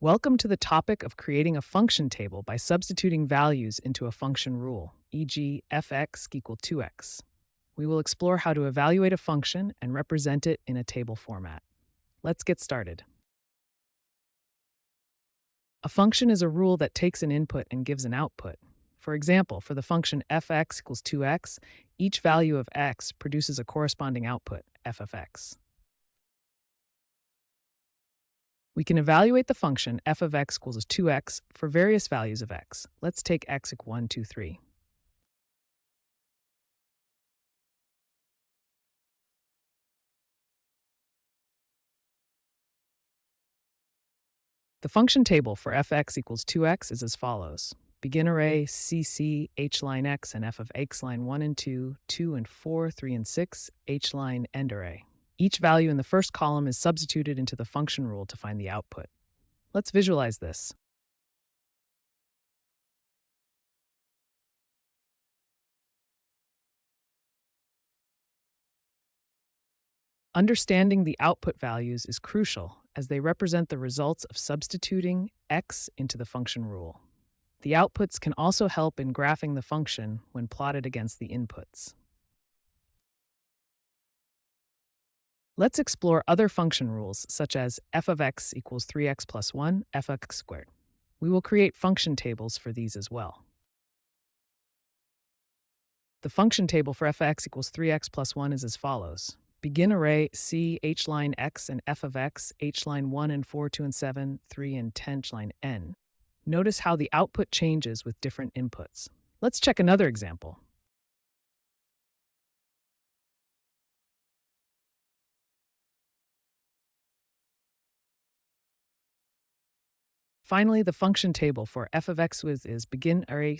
Welcome to the topic of creating a function table by substituting values into a function rule, e.g. fx equal 2x. We will explore how to evaluate a function and represent it in a table format. Let's get started. A function is a rule that takes an input and gives an output. For example, for the function fx equals 2x, each value of x produces a corresponding output, f of x. We can evaluate the function f of x equals 2x for various values of x. Let's take x equal 1, 2, 3. The function table for fx equals 2x is as follows. Begin array cc h line x and f of x line 1 and 2, 2 and 4, 3 and 6, h line end array. Each value in the first column is substituted into the function rule to find the output. Let's visualize this. Understanding the output values is crucial as they represent the results of substituting x into the function rule. The outputs can also help in graphing the function when plotted against the inputs. Let's explore other function rules such as f of x equals 3x plus 1, f of x squared. We will create function tables for these as well. The function table for f of x equals 3x plus 1 is as follows. Begin array C h line x and f of x, h line 1 and 4, 2 and 7, 3 and 10 line n. Notice how the output changes with different inputs. Let's check another example. Finally, the function table for f of x is begin array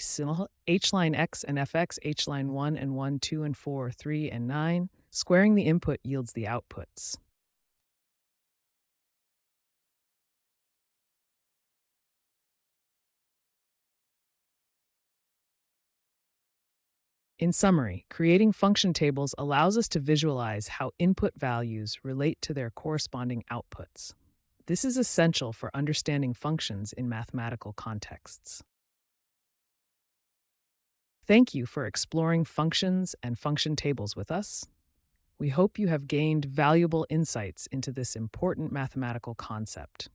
h line x and fx, h line 1 and 1, 2 and 4, 3 and 9. Squaring the input yields the outputs. In summary, creating function tables allows us to visualize how input values relate to their corresponding outputs. This is essential for understanding functions in mathematical contexts. Thank you for exploring functions and function tables with us. We hope you have gained valuable insights into this important mathematical concept.